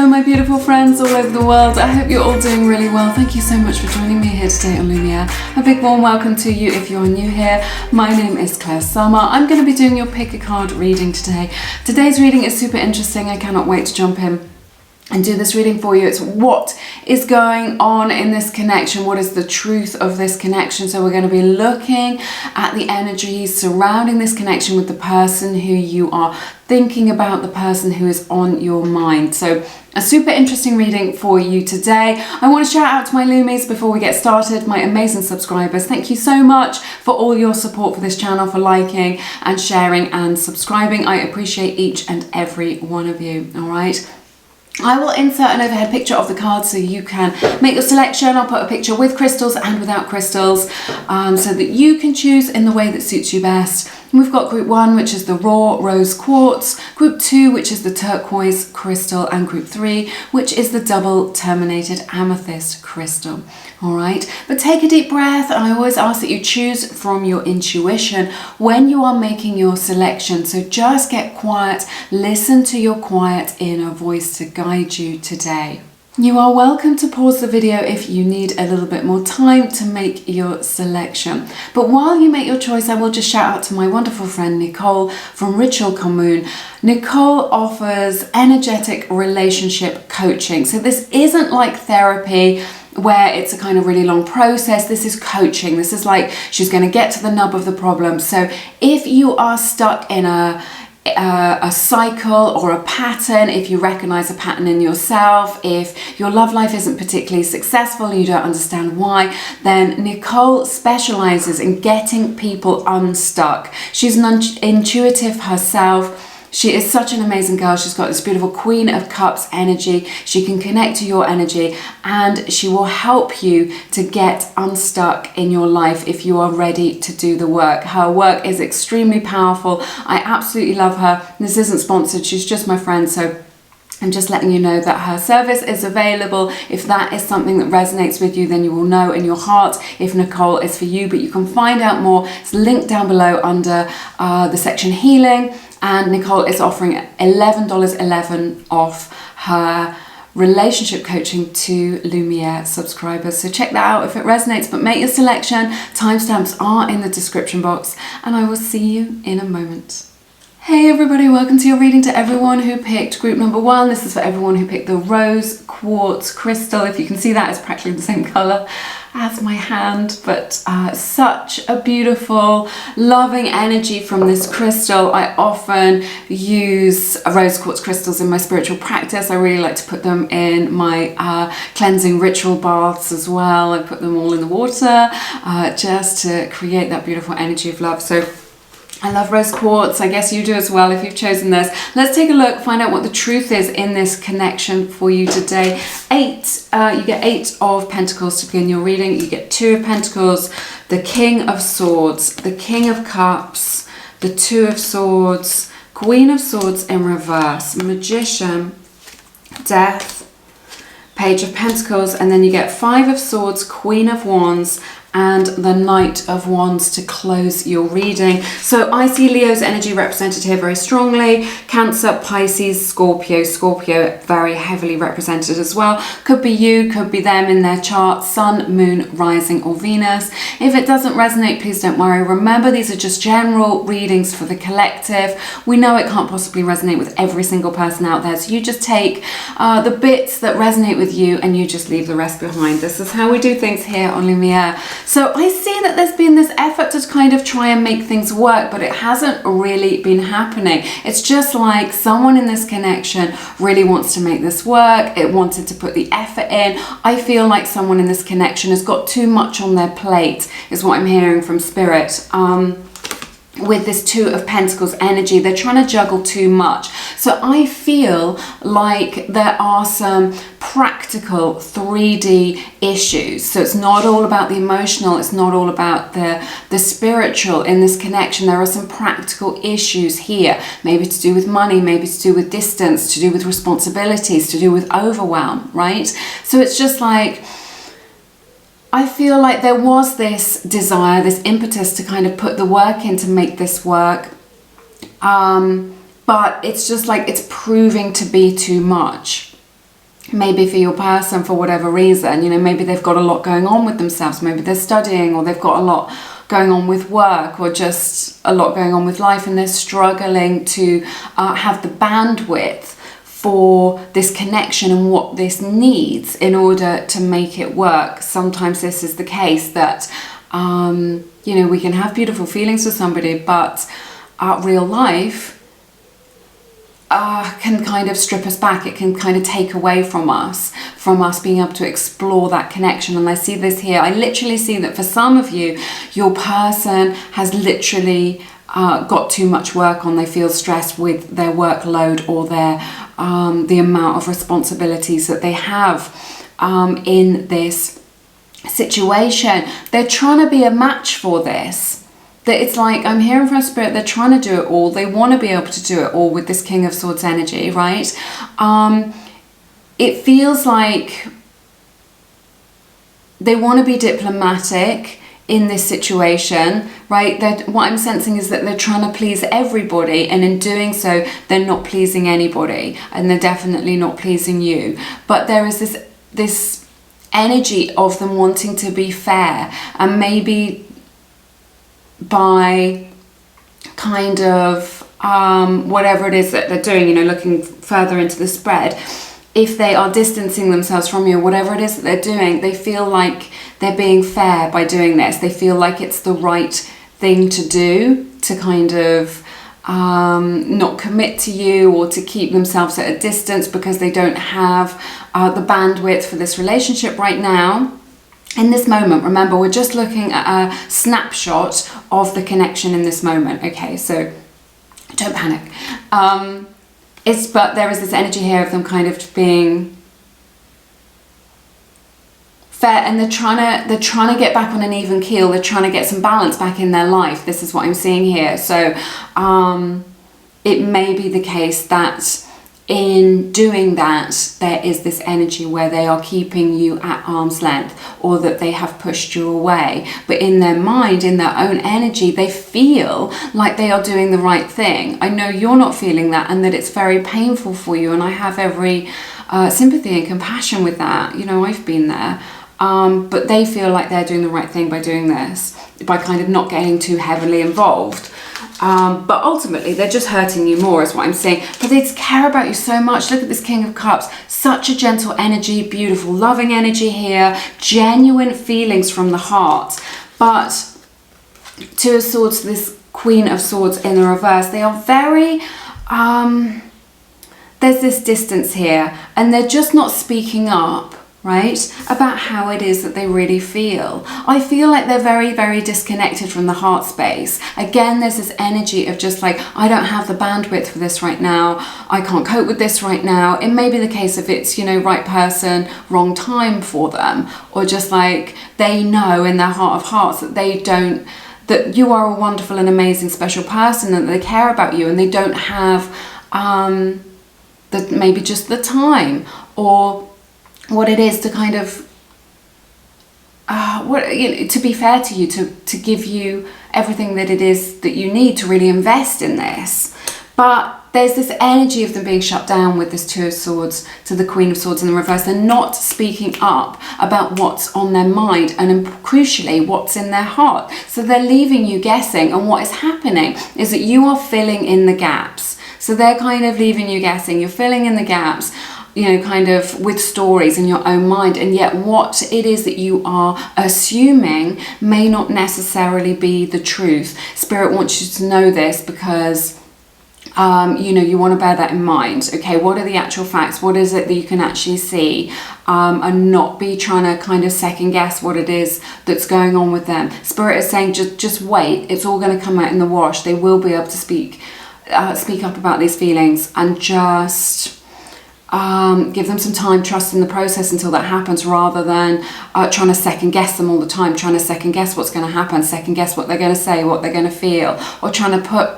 Hello my beautiful friends all over the world. I hope you're all doing really well. Thank you so much for joining me here today on Lumiere. A big warm welcome to you if you're new here. My name is Kasamba. I'm going to be doing your pick a card reading today. Today's reading is super interesting. I cannot wait to jump in and do this reading for you. It's what is going on in this connection, what is the truth of this connection. So we're going to be looking at the energies surrounding this connection with the person who you are thinking about, the person who is on your mind. So a super interesting reading for you today. I want to shout out to my Lumies before we get started, my amazing subscribers. Thank you so much for all your support for this channel, for liking and sharing and subscribing. I appreciate each and every one of you. All right. I will insert an overhead picture of the card so you can make your selection. I'll put a picture with crystals and without crystals so that you can choose in the way that suits you best. We've got group 1, which is the raw rose quartz, group 2, which is the turquoise crystal, and group 3, which is the double terminated amethyst crystal. All right, but take a deep breath, and I always ask that you choose from your intuition when you are making your selection. So just get quiet, listen to your quiet inner voice to guide you today. You are welcome to pause the video if you need a little bit more time to make your selection. But while you make your choice, I will just shout out to my wonderful friend Nicole from Ritual Commune. Nicole offers energetic relationship coaching. So this isn't like therapy where it's a kind of really long process. This is coaching. This is like she's going to get to the nub of the problem. So if you are stuck in a cycle or a pattern, if you recognize a pattern in yourself, if your love life isn't particularly successful and you don't understand why, then Nicole specializes in getting people unstuck. She's an intuitive herself. She is such an amazing girl. She's got this beautiful Queen of Cups energy. She can connect to your energy and she will help you to get unstuck in your life if you are ready to do the work. Her work is extremely powerful. I absolutely love her. This isn't sponsored. She's just my friend. So I'm just letting you know that her service is available. If that is something that resonates with you, then you will know in your heart if Nicole is for you. But you can find out more. It's linked down below under the section healing. And Nicole is offering $11.11 off her relationship coaching to Lumiere subscribers. So check that out if it resonates, but make your selection. Timestamps are in the description box and I will see you in a moment. Hey everybody, welcome to your reading. To everyone who picked group number 1, this is for everyone who picked the rose quartz crystal. If you can see that, it's practically the same color as my hand, but such a beautiful, loving energy from this crystal. I often use rose quartz crystals in my spiritual practice. I really like to put them in my cleansing ritual baths as well. I put them all in the water just to create that beautiful energy of love. So I love rose quartz. I guess you do as well if you've chosen this. Let's take a look, find out what the truth is in this connection for you today. You get 8 of Pentacles to begin your reading. You get 2 of Pentacles, the King of Swords, the King of Cups, the 2 of Swords, Queen of Swords in reverse, Magician, Death, Page of Pentacles, and then you get 5 of Swords, Queen of Wands, and the Knight of Wands to close your reading. So I see Leo's energy represented here very strongly. Cancer, Pisces, Scorpio very heavily represented as well. Could be you, could be them in their chart, Sun, Moon, Rising or Venus. If it doesn't resonate, please don't worry. Remember, these are just general readings for the collective. We know it can't possibly resonate with every single person out there. So you just take the bits that resonate with you and you just leave the rest behind. This is how we do things here on Lumiere. So I see that there's been this effort to kind of try and make things work, but it hasn't really been happening. It's just like someone in this connection really wants to make this work. It wanted to put the effort in. I feel like someone in this connection has got too much on their plate, is what I'm hearing from Spirit. With this 2 of Pentacles energy, they're trying to juggle too much. So I feel like there are some practical 3D issues. So it's not all about the emotional, it's not all about the spiritual in this connection. There are some practical issues here, maybe to do with money, maybe to do with distance, to do with responsibilities, to do with overwhelm, right? So it's just like, I feel like there was this desire, this impetus to kind of put the work in to make this work. But it's just like it's proving to be too much. maybe for your person, for whatever reason, you know, maybe they've got a lot going on with themselves, maybe they're studying, or they've got a lot going on with work, or just a lot going on with life, and they're struggling to have the bandwidth for this connection and what this needs in order to make it work. Sometimes this is the case that, you know, we can have beautiful feelings for somebody, but real life can kind of strip us back. It can kind of take away from us being able to explore that connection. And I see this here. I literally see that for some of you, your person has literally got too much work on. They feel stressed with their workload or their the amount of responsibilities that they have in this situation. They're trying to be a match for this. That it's like, I'm hearing from Spirit, they're trying to do it all. They want to be able to do it all with this King of Swords energy, right? It feels like they want to be diplomatic in this situation, right? What I'm sensing is that they're trying to please everybody, and in doing so, they're not pleasing anybody, and they're definitely not pleasing you. But there is this energy of them wanting to be fair, and maybe by kind of whatever it is that they're doing, you know, looking further into the spread, if they are distancing themselves from you, whatever it is that they're doing, they feel like they're being fair by doing this. They feel like it's the right thing to do, to kind of not commit to you, or to keep themselves at a distance because they don't have the bandwidth for this relationship right now. In this moment, remember, we're just looking at a snapshot of the connection in this moment. Okay, so don't panic. But there is this energy here of them kind of being fair, and they're trying to get back on an even keel. They're trying to get some balance back in their life. This is what I'm seeing here. So it may be the case that in doing that, there is this energy where they are keeping you at arm's length, or that they have pushed you away. But in their mind, in their own energy, they feel like they are doing the right thing. I know you're not feeling that, and that it's very painful for you. And I have every sympathy and compassion with that. You know, I've been there. But they feel like they're doing the right thing by doing this, by kind of not getting too heavily involved. But ultimately, they're just hurting you more, is what I'm saying. But they care about you so much. Look at this King of Cups. Such a gentle energy, beautiful, loving energy here. Genuine feelings from the heart. But Two of Swords, this Queen of Swords in the reverse, they are very... there's this distance here. And they're just not speaking up, right, about how it is that they really feel. I feel like they're very, very disconnected from the heart space. Again, there's this energy of just like, I don't have the bandwidth for this right now. I can't cope with this right now. It may be the case if it's, you know, right person, wrong time for them, or just like they know in their heart of hearts that they don't, that you are a wonderful and amazing special person, and they care about you, and they don't have maybe just the time or what it is to kind of to be fair to you, to give you everything that it is that you need to really invest in this. But there's this energy of them being shut down with this Two of Swords to the Queen of Swords in the reverse. They're not speaking up about what's on their mind, and crucially what's in their heart. So they're leaving you guessing, and what is happening is that you are filling in the gaps. So they're kind of leaving you guessing. You're filling in the gaps, you know, kind of with stories in your own mind, and yet what it is that you are assuming may not necessarily be the truth. Spirit wants you to know this because, you know, you want to bear that in mind. Okay, what are the actual facts? What is it that you can actually see? And not be trying to kind of second guess what it is that's going on with them. Spirit is saying, just wait. It's all going to come out in the wash. They will be able to speak up about these feelings, and just... give them some time, trust in the process until that happens, rather than trying to second guess them all the time, trying to second guess what's going to happen, second guess what they're going to say, what they're going to feel, or trying to put,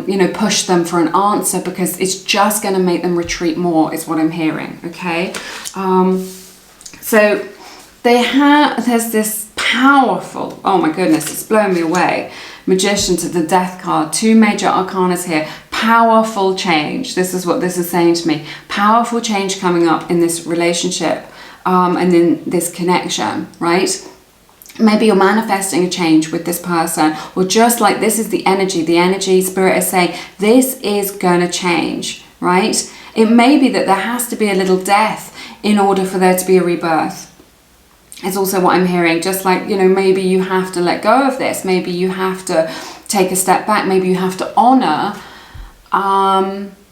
you know, push them for an answer, because it's just going to make them retreat more, is what I'm hearing. Okay, so there's this powerful, oh my goodness, it's blowing me away, Magician to the Death card, two major arcanas here, powerful change. This is what this is saying to me. Powerful change coming up in this relationship and in this connection, right? Maybe you're manifesting a change with this person, or just like this is the energy spirit is saying, this is going to change, right? It may be that there has to be a little death in order for there to be a rebirth. It's also what I'm hearing, just like, you know, maybe you have to let go of this. Maybe you have to take a step back. Maybe you have to honor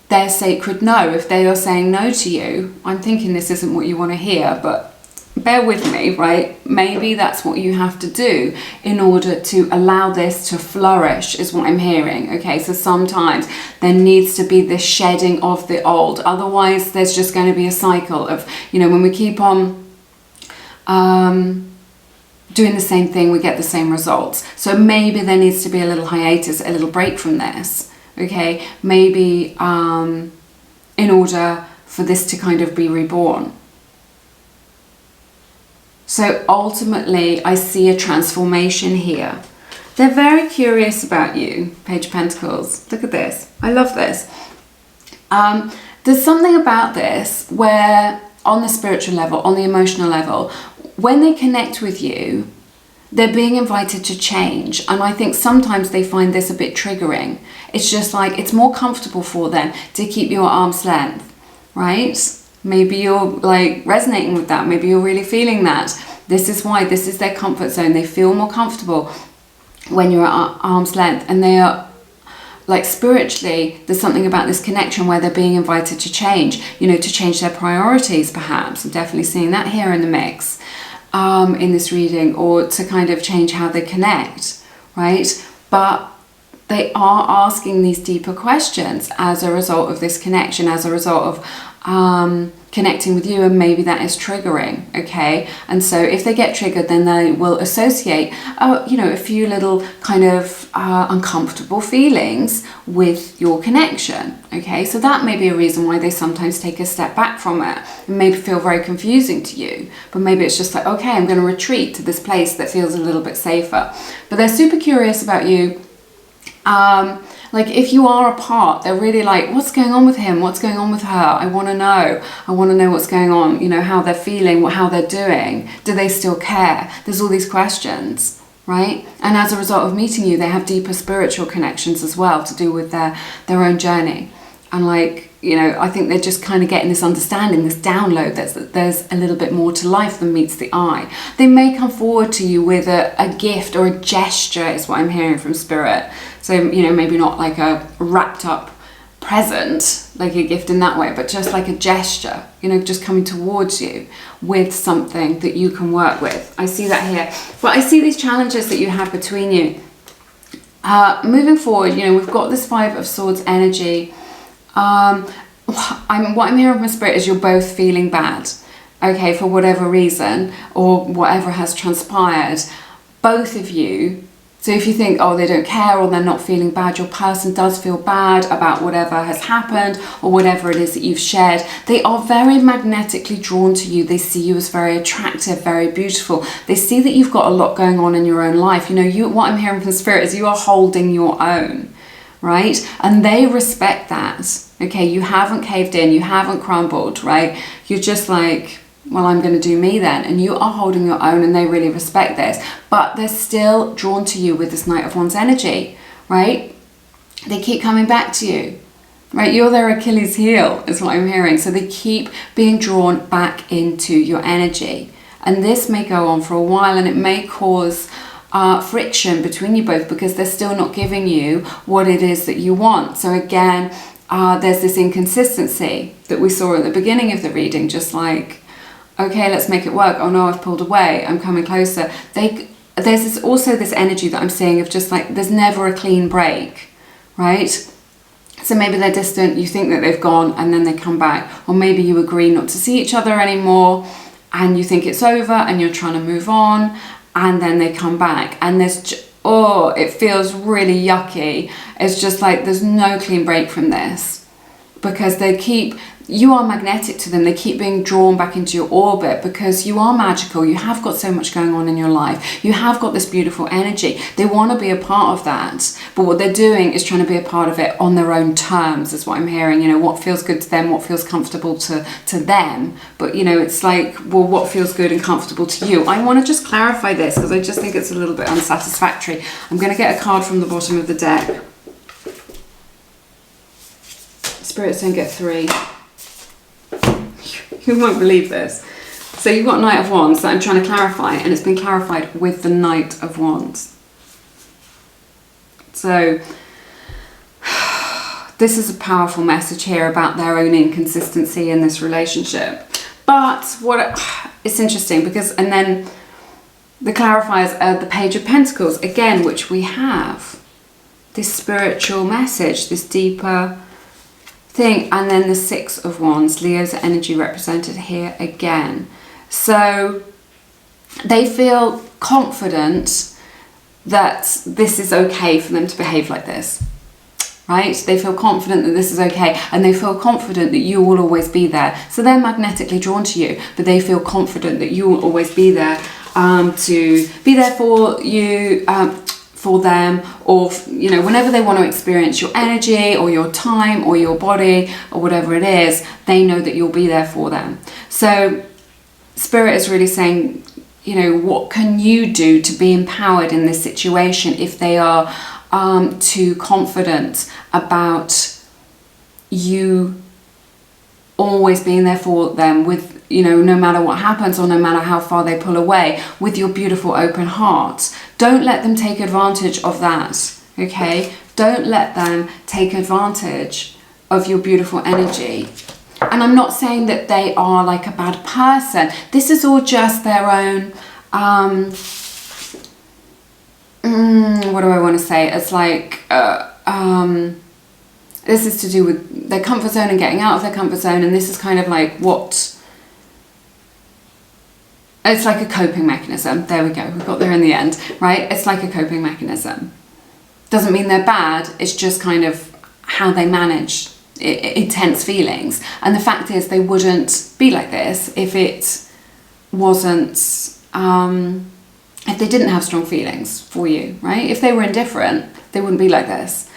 their sacred no. If they are saying no to you, I'm thinking this isn't what you want to hear, but bear with me, right? Maybe that's what you have to do in order to allow this to flourish, is what I'm hearing. Okay, so sometimes there needs to be this shedding of the old. Otherwise, there's just going to be a cycle of, you know, when we keep on doing the same thing, we get the same results. So maybe there needs to be a little hiatus, a little break from this. Okay, maybe in order for this to kind of be reborn. So ultimately, I see a transformation here. They're very curious about you, Page of Pentacles. Look at this. I love this. There's something about this where on the spiritual level, on the emotional level, when they connect with you, they're being invited to change. And I think sometimes they find this a bit triggering. It's just like, it's more comfortable for them to keep you at arm's length, right? Maybe you're like resonating with that. Maybe you're really feeling that. This is why, this is their comfort zone. They feel more comfortable when you're at arm's length, and they are like spiritually, there's something about this connection where they're being invited to change, you know, to change their priorities perhaps. I'm definitely seeing that here in the mix in this reading, or to kind of change how they connect, right? But they are asking these deeper questions as a result of this connection, as a result of connecting with you, and maybe that is triggering, okay? And so if they get triggered, then they will associate, you know, a few little kind of uncomfortable feelings with your connection, okay? So that may be a reason why they sometimes take a step back from it. It may feel very confusing to you, but maybe it's just like, okay, I'm going to retreat to this place that feels a little bit safer. But they're super curious about you. Like if you are apart, they're really like, what's going on with him? What's going on with her? I want to know. I want to know what's going on, you know, how they're feeling, how they're doing. Do they still care? There's all these questions, right? And as a result of meeting you, they have deeper spiritual connections as well to do with their own journey. And like, you know, I think they're just kind of getting this understanding, this download that there's a little bit more to life than meets the eye. They may come forward to you with a gift or a gesture, is what I'm hearing from Spirit. So, you know, maybe not like a wrapped up present, like a gift in that way, but just like a gesture, you know, just coming towards you with something that you can work with. I see that here. But I see these challenges that you have between you. Moving forward, you know, we've got this Five of Swords energy. What I'm hearing from Spirit is you're both feeling bad, okay, for whatever reason or whatever has transpired, both of you. So if you think, oh, they don't care or they're not feeling bad, your person does feel bad about whatever has happened or whatever it is that you've shared. They are very magnetically drawn to you. They see you as very attractive, very beautiful. They see that you've got a lot going on in your own life. You know, what I'm hearing from Spirit is you are holding your own, right? And they respect that. Okay, you haven't caved in, you haven't crumbled, right? You're just like, well, I'm going to do me then. And you are holding your own, and they really respect this. But they're still drawn to you with this Knight of Wands energy, right? They keep coming back to you, right? You're their Achilles heel, is what I'm hearing. So they keep being drawn back into your energy. And this may go on for a while, and it may cause friction between you both because they're still not giving you what it is that you want. So again, there's this inconsistency that we saw at the beginning of the reading, just like, okay, let's make it work. Oh no, I've pulled away. I'm coming closer. There's also this energy that I'm seeing of just like, there's never a clean break, right? So maybe they're distant, you think that they've gone, and then they come back. Or maybe you agree not to see each other anymore, and you think it's over, and you're trying to move on, and then they come back. And there's, oh, it feels really yucky. It's just like, there's no clean break from this. Because they keep, you are magnetic to them. They keep being drawn back into your orbit because you are magical. You have got so much going on in your life. You have got this beautiful energy. They want to be a part of that. But what they're doing is trying to be a part of it on their own terms, is what I'm hearing. You know, what feels good to them, what feels comfortable to them. But, you know, it's like, well, what feels good and comfortable to you? I want to just clarify this because I just think it's a little bit unsatisfactory. I'm going to get a card from the bottom of the deck. Spirits don't get 3. You won't believe this. So you've got Knight of Wands that I'm trying to clarify, and it's been clarified with the Knight of Wands. So this is a powerful message here about their own inconsistency in this relationship. But it's interesting because, and then the clarifiers are the Page of Pentacles again, which we have this spiritual message, this deeper thing, and then the Six of Wands, Leo's energy represented here again. So they feel confident that this is okay for them to behave like this, right? They feel confident that this is okay, and they feel confident that you will always be there. So they're magnetically drawn to you, but they feel confident that you will always be there, to be there for you, for them, or, you know, whenever they want to experience your energy or your time or your body or whatever it is, they know that you'll be there for them. So Spirit is really saying, you know, what can you do to be empowered in this situation if they are too confident about you always being there for them, with, you know, no matter what happens or no matter how far they pull away, with your beautiful open heart. Don't let them take advantage of that, okay? Don't let them take advantage of your beautiful energy. And I'm not saying that they are like a bad person. This is all just their own, what do I want to say? It's like, this is to do with their comfort zone and getting out of their comfort zone. And this is kind of like what, it's like a coping mechanism. There we go. We got there in the end, right? It's like a coping mechanism. Doesn't mean they're bad. It's just kind of how they manage intense feelings. And the fact is, they wouldn't be like this if it wasn't, if they didn't have strong feelings for you, right? If they were indifferent, they wouldn't be like this.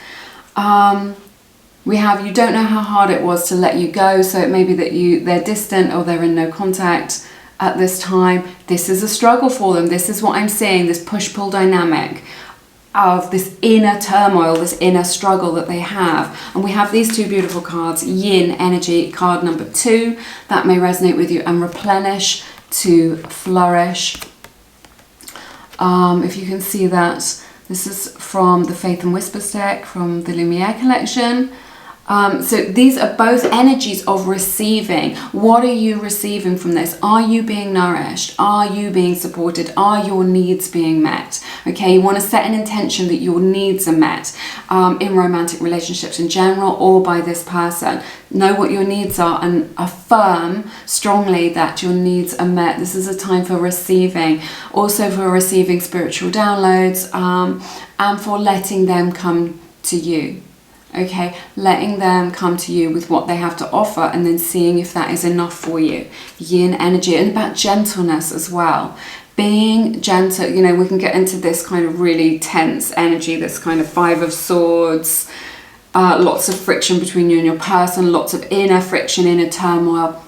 We have, you don't know how hard it was to let you go. So it may be that they're distant or they're in no contact at this time. This is a struggle for them. This is what I'm seeing, this push-pull dynamic of this inner turmoil, this inner struggle that they have. And we have these two beautiful cards, Yin energy, card number 2, that may resonate with you, and replenish, to flourish. If you can see that, this is from the Faith and Whispers deck from the Lumiere collection. So these are both energies of receiving. What are you receiving from this? Are you being nourished? Are you being supported? Are your needs being met? Okay, you want to set an intention that your needs are met in romantic relationships in general, or by this person. Know what your needs are and affirm strongly that your needs are met. This is a time for receiving, also for receiving spiritual downloads, and for letting them come to you. Okay, letting them come to you with what they have to offer, and then seeing if that is enough for you. Yin energy, and about gentleness as well. Being gentle, you know, we can get into this kind of really tense energy, this kind of 5 of Swords, lots of friction between you and your person, lots of inner friction, inner turmoil.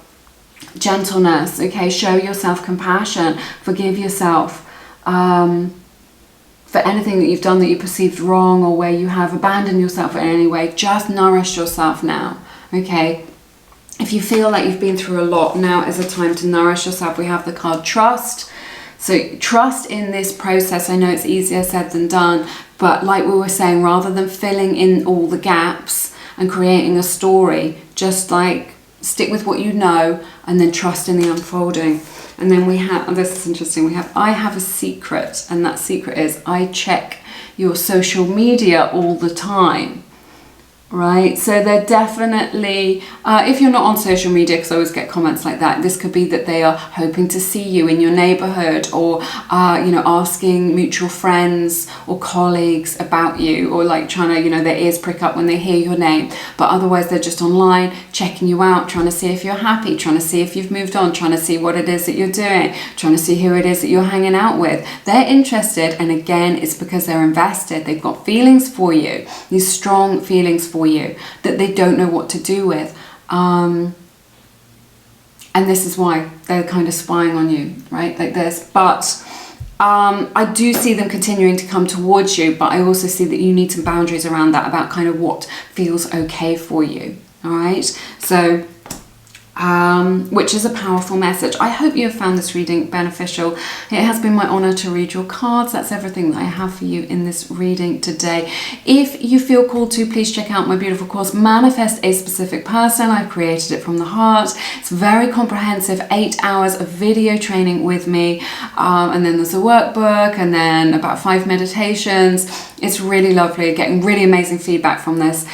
Gentleness, okay, show yourself compassion, forgive yourself. For anything that you've done that you perceived wrong, or where you have abandoned yourself in any way, just nourish yourself now, okay? If you feel like you've been through a lot, now is a time to nourish yourself. We have the card Trust. So trust in this process. I know it's easier said than done, but like we were saying, rather than filling in all the gaps and creating a story, just like stick with what you know and then trust in the unfolding. And then we have, oh, this is interesting, we have, I have a secret, and that secret is I check your social media all the time. right? So they're definitely, if you're not on social media, because I always get comments like that, this could be that they are hoping to see you in your neighborhood, or you know, asking mutual friends or colleagues about you, or like trying to, you know, their ears prick up when they hear your name. But otherwise they're just online checking you out, trying to see if you're happy, trying to see if you've moved on, trying to see what it is that you're doing, trying to see who it is that you're hanging out with. They're interested, and again, it's because they're invested. They've got feelings for you, these strong feelings for you that they don't know what to do with, and this is why they're kind of spying on you, right, like this. But I do see them continuing to come towards you, but I also see that you need some boundaries around that, about kind of what feels okay for you. All right, so which is a powerful message. I hope you have found this reading beneficial. It has been my honor to read your cards. That's everything that I have for you in this reading today. If you feel called to, please check out my beautiful course, Manifest a Specific Person. I've created it from the heart. It's very comprehensive, 8 hours of video training with me, and then there's a workbook, and then about 5 meditations. It's really lovely, getting really amazing feedback from this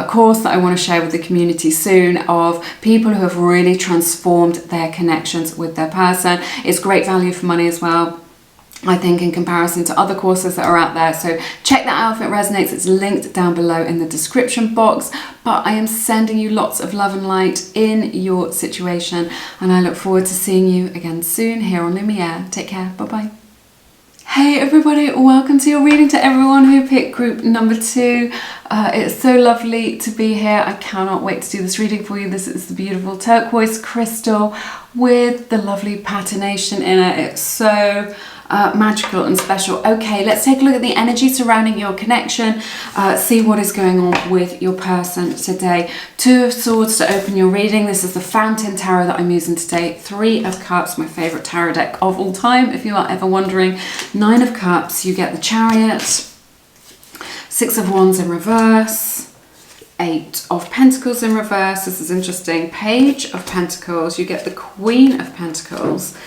course that I want to share with the community soon, of people who have really transformed their connections with their person. It's great value for money as well, I think, in comparison to other courses that are out there. So check that out if it resonates. It's linked down below in the description box. But I am sending you lots of love and light in your situation, and I look forward to seeing you again soon here on Lumiere. Take care. Bye-bye. Hey everybody, welcome to your reading. To everyone who picked group number 2, it's so lovely to be here. I cannot wait to do this reading for you. This is the beautiful turquoise crystal with the lovely patination in it. It's so magical and special. Okay, let's take a look at the energy surrounding your connection, see what is going on with your person today. 2 of Swords to open your reading. This is the Fountain Tarot that I'm using today. 3 of Cups, my favorite tarot deck of all time, if you are ever wondering. 9 of Cups, you get the Chariot. 6 of Wands in reverse. 8 of Pentacles in reverse. This is interesting. Page of Pentacles, you get the Queen of Pentacles.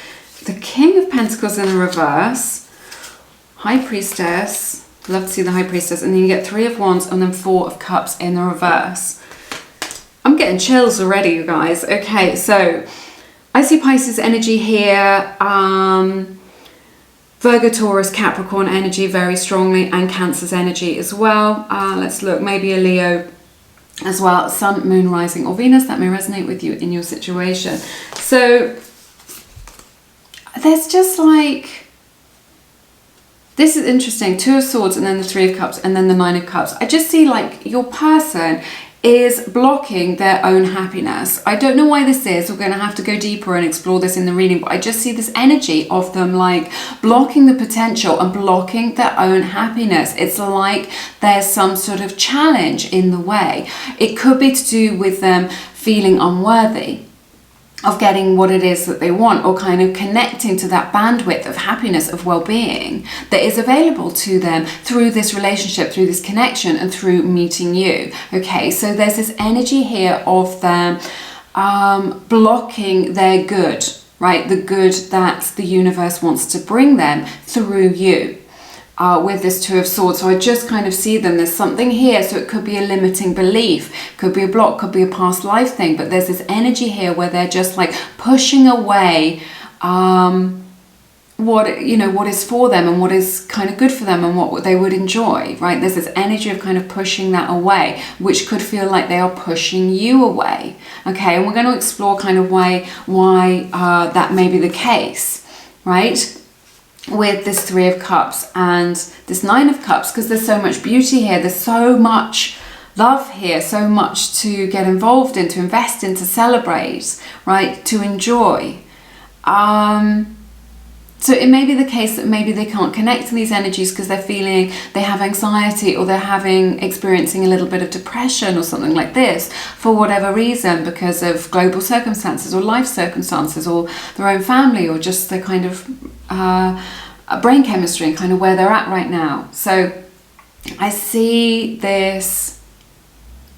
The King of Pentacles in the reverse, High Priestess, love to see the High Priestess, and then you get 3 of Wands and then 4 of Cups in the reverse. I'm getting chills already, you guys. Okay, so I see Pisces energy here, Virgo, Taurus, Capricorn energy very strongly, and Cancer's energy as well. Let's look, maybe a Leo as well, Sun, Moon, Rising, or Venus. That may resonate with you in your situation. So there's just like, this is interesting, 2 of Swords and then the 3 of Cups and then the 9 of Cups. I just see like your person is blocking their own happiness. I don't know why this is. We're going to have to go deeper and explore this in the reading, but I just see this energy of them like blocking the potential and blocking their own happiness. It's like there's some sort of challenge in the way. It could be to do with them feeling unworthy of getting what it is that they want, or kind of connecting to that bandwidth of happiness, of well-being that is available to them through this relationship, through this connection, and through meeting you. Okay, so there's this energy here of them blocking their good, right? The good that the universe wants to bring them through you. With this 2 of Swords. So I just kind of see them, there's something here, so it could be a limiting belief, could be a block, could be a past life thing, but there's this energy here where they're just like pushing away what, you know, what is for them and what is kind of good for them and what they would enjoy, right? There's this energy of kind of pushing that away, which could feel like they are pushing you away. Okay, and we're going to explore kind of why that may be the case, right? With this 3 of Cups and this 9 of Cups, because there's so much beauty here, there's so much love here, so much to get involved in, to invest in, to celebrate, right, to enjoy. So it may be the case that maybe they can't connect to these energies because they're feeling they have anxiety, or they're experiencing a little bit of depression or something like this for whatever reason, because of global circumstances or life circumstances or their own family, or just their kind of brain chemistry and kind of where they're at right now. So I see this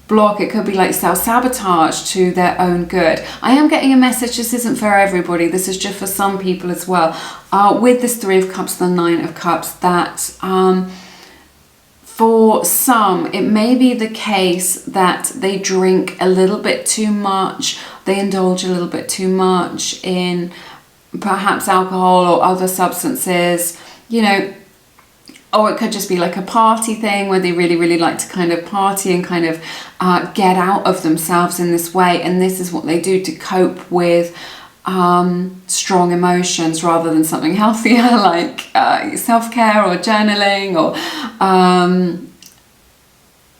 block. It could be like self-sabotage to their own good. I am getting a message, this isn't for everybody, this is just for some people as well, with this 3 of Cups, the 9 of Cups, that For some, it may be the case that they drink a little bit too much, they indulge a little bit too much in perhaps alcohol or other substances, you know, or it could just be like a party thing where they really, really like to kind of party and kind of get out of themselves in this way. And this is what they do to cope with strong emotions rather than something healthier like self-care or journaling or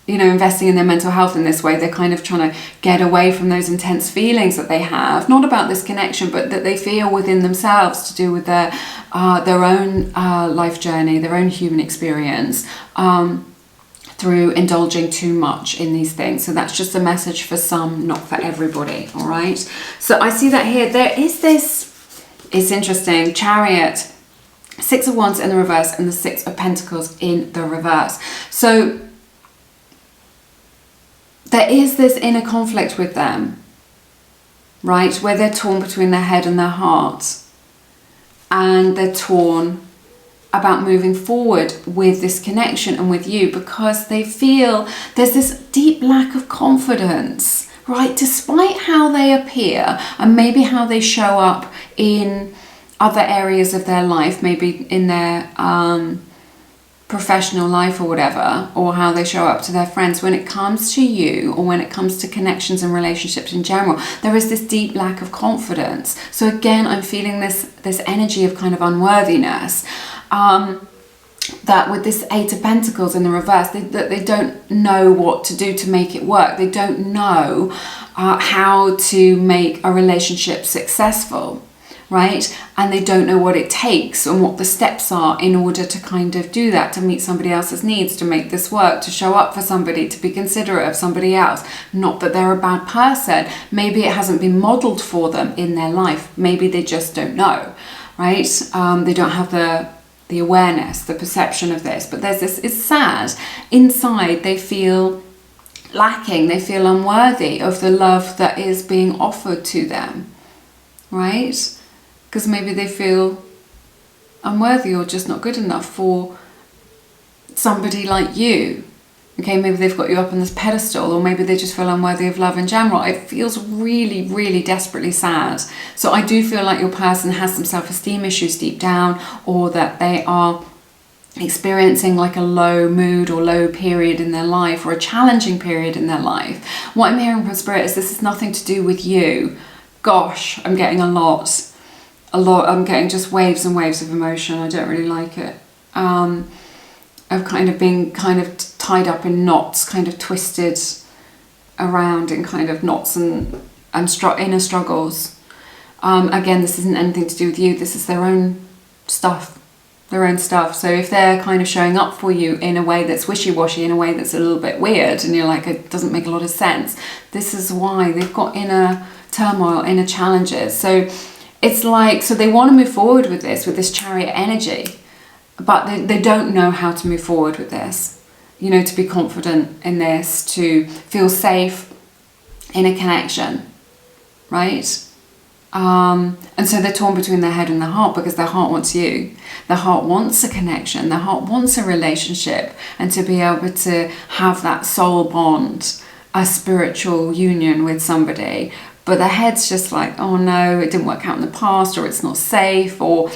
you know, investing in their mental health in this way. They're kind of trying to get away from those intense feelings that they have, not about this connection, but that they feel within themselves to do with their own life journey, their own human experience, through indulging too much in these things. So that's just a message for some, not for everybody. All right. So I see that here. There is this, it's interesting, Chariot, Six of Wands in the reverse and the Six of Pentacles in the reverse. So there is this inner conflict with them, right? Where they're torn between their head and their heart. And they're torn about moving forward with this connection and with you because they feel there's this deep lack of confidence, right? Despite how they appear and maybe how they show up in other areas of their life, maybe in their professional life or whatever, or how they show up to their friends, when it comes to you or when it comes to connections and relationships in general, there is this deep lack of confidence. So again, I'm feeling this energy of kind of unworthiness, that with this Eight of Pentacles in the reverse, that they don't know what to do to make it work. They don't know how to make a relationship successful, right? And they don't know what it takes and what the steps are in order to kind of do that, to meet somebody else's needs, to make this work, to show up for somebody, to be considerate of somebody else. Not that they're a bad person. Maybe it hasn't been modeled for them in their life. Maybe they just don't know, right? They don't have the awareness, the perception of this. But there's this, it's sad. Inside, they feel lacking. They feel unworthy of the love that is being offered to them, right? Because maybe they feel unworthy or just not good enough for somebody like you. Okay, maybe they've got you up on this pedestal, or maybe they just feel unworthy of love in general. It feels really, really desperately sad. So I do feel like your person has some self-esteem issues deep down, or that they are experiencing like a low mood or low period in their life, or a challenging period in their life. What I'm hearing from Spirit is this is nothing to do with you. Gosh, I'm getting a lot. I'm getting just waves and waves of emotion. I don't really like it. Of kind of being kind of tied up in knots, kind of twisted around in kind of knots and inner struggles. Again, this isn't anything to do with you. This is their own stuff. So if they're kind of showing up for you in a way that's wishy-washy, in a way that's a little bit weird, and you're like, it doesn't make a lot of sense, this is why they've got inner turmoil, inner challenges. So it's like, so they want to move forward with this Chariot energy, but they don't know how to move forward with this, you know, to be confident in this, to feel safe in a connection, right? And so they're torn between their head and their heart, because their heart wants you. Their heart wants a connection. Their heart wants a relationship, and to be able to have that soul bond, a spiritual union with somebody. But their head's just like, oh no, it didn't work out in the past, or it's not safe, or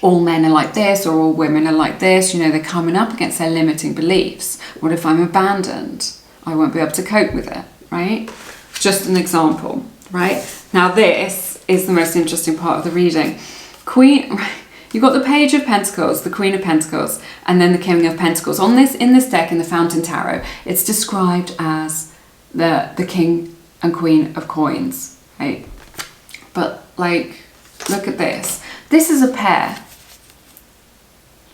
all men are like this, or all women are like this. You know, they're coming up against their limiting beliefs. What if I'm abandoned? I won't be able to cope with it, right? Just an example, right? Now this is the most interesting part of the reading. You've got the Page of Pentacles, the Queen of Pentacles, and then the King of Pentacles. In this deck, in the Fountain Tarot, it's described as the King and Queen of Coins, right? But like, look at this. This is a pair.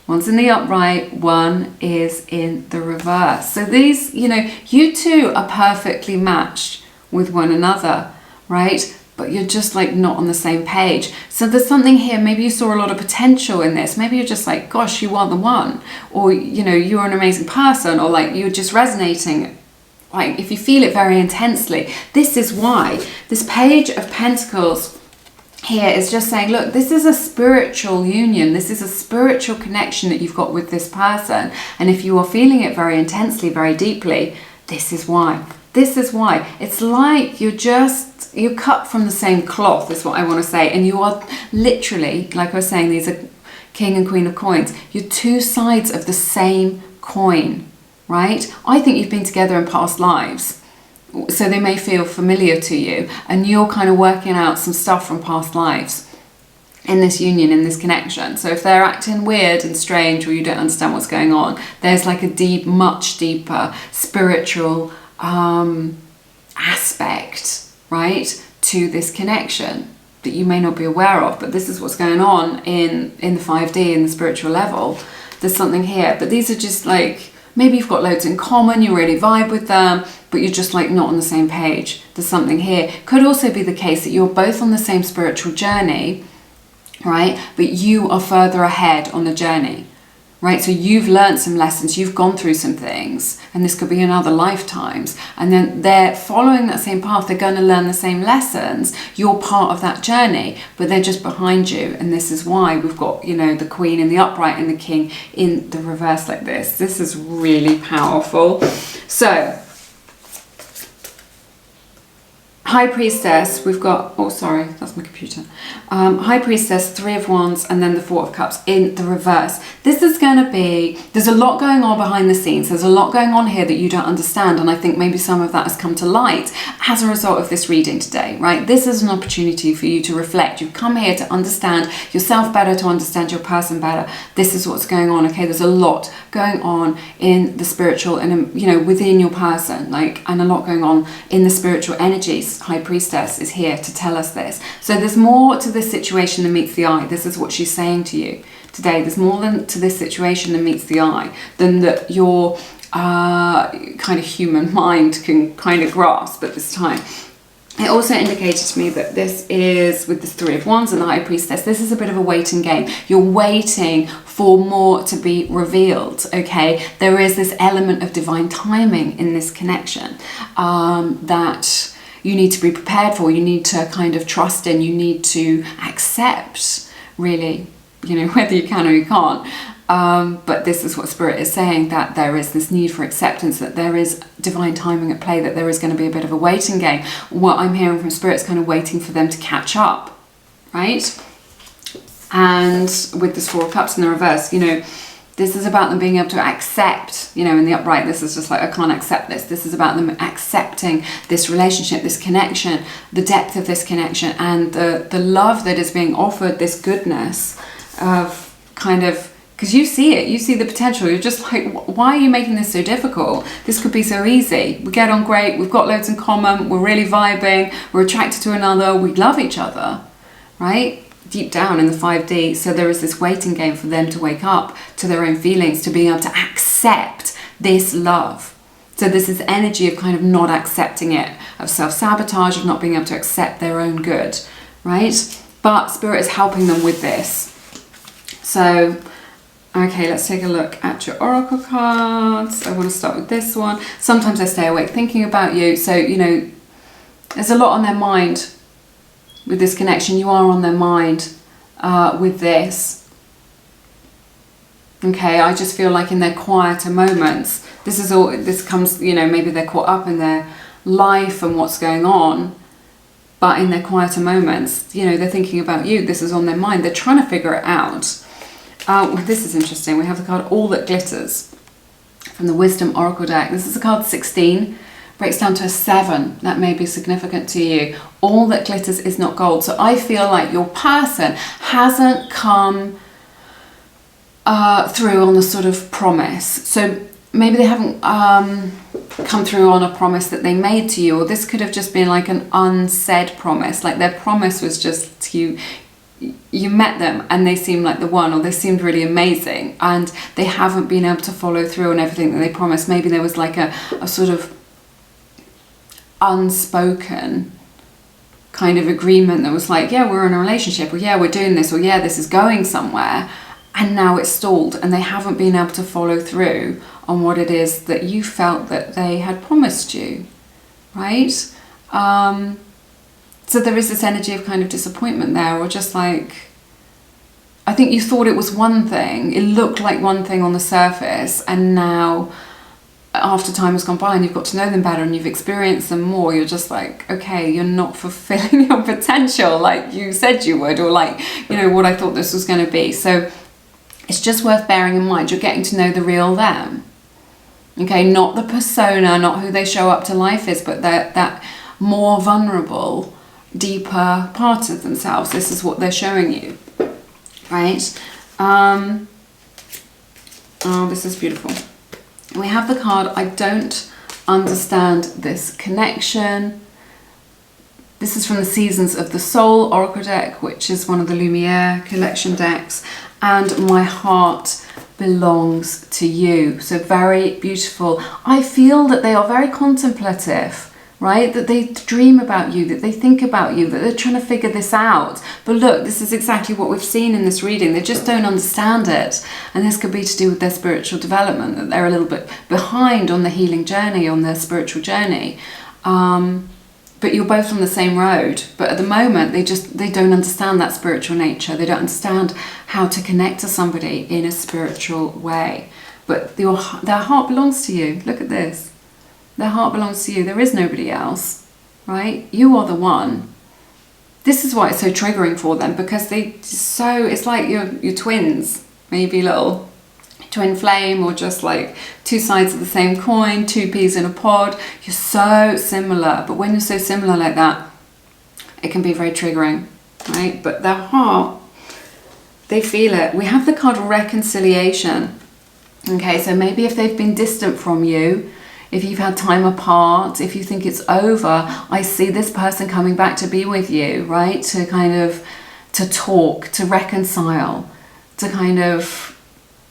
One's in the upright, one is in the reverse. So these, you know, you two are perfectly matched with one another, right? But you're just like not on the same page. So there's something here. Maybe you saw a lot of potential in this. Maybe you're just like, gosh, you are the one. Or, you know, you're an amazing person, or like you're just resonating. Like if you feel it very intensely, this is why this Page of Pentacles here is just saying, look, this is a spiritual union. This is a spiritual connection that you've got with this person. And if you are feeling it very intensely, very deeply, this is why. This is why. It's like you're cut from the same cloth, is what I want to say. And you are literally, like I was saying, these are King and Queen of Coins. You're two sides of the same coin, right? I think you've been together in past lives. So they may feel familiar to you, and you're kind of working out some stuff from past lives in this union, in this connection. So if they're acting weird and strange, or you don't understand what's going on, there's like a deep, much deeper spiritual aspect, right, to this connection that you may not be aware of. But this is what's going on in the 5D, in the spiritual level. There's something here, but these are just like, maybe you've got loads in common, you really vibe with them, but you're just like not on the same page. There's something here. Could also be the case that you're both on the same spiritual journey, right? But you are further ahead on the journey, right? So you've learned some lessons, you've gone through some things, and this could be in other lifetimes. And then they're following that same path, they're going to learn the same lessons. You're part of that journey, but they're just behind you. And this is why we've got, you know, the Queen in the upright and the King in the reverse like this. This is really powerful. So, High Priestess, we've got, oh sorry, that's my computer. High Priestess, Three of Wands, and then the Four of Cups in the reverse. This is going to be, there's a lot going on behind the scenes. There's a lot going on here that you don't understand, and I think maybe some of that has come to light as a result of this reading today, right? This is an opportunity for you to reflect. You've come here to understand yourself better, to understand your person better. This is what's going on, okay? There's a lot going on in the spiritual and, you know, within your person, like, and a lot going on in the spiritual energies. High Priestess is here to tell us this. So there's more to this situation than meets the eye. This is what she's saying to you today. There's more to this situation than meets the eye, than that your kind of human mind can kind of grasp at this time. It also indicated to me that this is, with this Three of Wands and the High Priestess, this is a bit of a waiting game. You're waiting for more to be revealed, okay? There is this element of divine timing in this connection that you need to be prepared for, you need to kind of trust in, you need to accept, really, you know, whether you can or you can't. But this is what Spirit is saying, that there is this need for acceptance, that there is divine timing at play, that there is going to be a bit of a waiting game. What I'm hearing from Spirit is kind of waiting for them to catch up, right? And with this Four of Cups in the reverse, you know, this is about them being able to accept, you know, in the upright, this is just like, I can't accept this. This is about them accepting this relationship, this connection, the depth of this connection, and the love that is being offered, this goodness of kind of, because you see it, you see the potential. You're just like, why are you making this so difficult? This could be so easy. We get on great, we've got loads in common, we're really vibing, we're attracted to another, we love each other, right? Deep down in the 5D. So there is this waiting game for them to wake up to their own feelings, to being able to accept this love. So this is energy of kind of not accepting it, of self-sabotage, of not being able to accept their own good, right? But Spirit is helping them with this. So, okay, let's take a look at your oracle cards. I want to start with this one. Sometimes I stay awake thinking about you. So, you know, there's a lot on their mind with this connection. You are on their mind with this. Okay, I just feel like in their quieter moments, this comes, you know, maybe they're caught up in their life and what's going on, but in their quieter moments, you know, they're thinking about you. This is on their mind. They're trying to figure it out. This is interesting. We have the card All That Glitters from the Wisdom Oracle deck. This is the card 16. Breaks down to a 7. That may be significant to you. All that glitters is not gold. So I feel like your person hasn't come through on the sort of promise. So maybe they haven't come through on a promise that they made to you, or this could have just been like an unsaid promise. Like their promise was just you met them and they seemed like the one, or they seemed really amazing, and they haven't been able to follow through on everything that they promised. Maybe there was like a sort of unspoken kind of agreement that was like, yeah, we're in a relationship, or yeah, we're doing this, or yeah, this is going somewhere, and now it's stalled and they haven't been able to follow through on what it is that you felt that they had promised you, right? So there is this energy of kind of disappointment there, or just like, I think you thought it was one thing, it looked like one thing on the surface, and now after time has gone by and you've got to know them better and you've experienced them more, you're just like, okay, you're not fulfilling your potential like you said you would, or like, you know, what I thought this was going to be. So it's just worth bearing in mind, you're getting to know the real them. Okay, not the persona, not who they show up to life is, but that more vulnerable, deeper part of themselves. This is what they're showing you, right? Oh, this is beautiful. We have the card, I don't understand this connection. This is from the Seasons of the Soul Oracle deck, which is one of the Lumiere collection decks. And my heart belongs to you. So very beautiful. I feel that they are very contemplative, right? That they dream about you, that they think about you, that they're trying to figure this out. But look, this is exactly what we've seen in this reading. They just don't understand it. And this could be to do with their spiritual development, that they're a little bit behind on the healing journey, on their spiritual journey. But you're both on the same road. But at the moment, they don't understand that spiritual nature. They don't understand how to connect to somebody in a spiritual way. But their heart belongs to you. Look at this. Their heart belongs to you. There is nobody else, right? You are the one. This is why it's so triggering for them, because it's like you're twins, maybe little twin flame, or just like two sides of the same coin, two peas in a pod. You're so similar, but when you're so similar like that, it can be very triggering, right? But their heart, they feel it. We have the card reconciliation. Okay, so maybe if they've been distant from you, if you've had time apart, if you think it's over, I see this person coming back to be with you, right? To kind of, to talk, to reconcile, to kind of,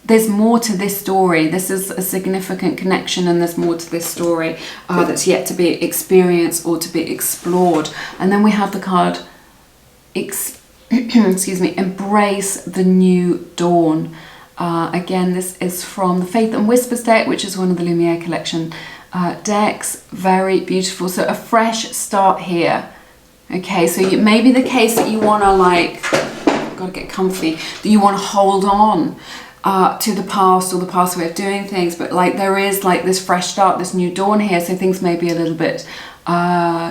there's more to this story. This is a significant connection, and there's more to this story that's yet to be experienced or to be explored. And then we have the card, excuse me, embrace the new dawn. Again, this is from the Faith and Whispers deck, which is one of the Lumiere collection decks. Very beautiful. So a fresh start here. Okay, so it may be the case that you want to, like, gotta get comfy, that you want to hold on to the past, or the past way of doing things, but like there is like this fresh start, this new dawn here, so things may be a little bit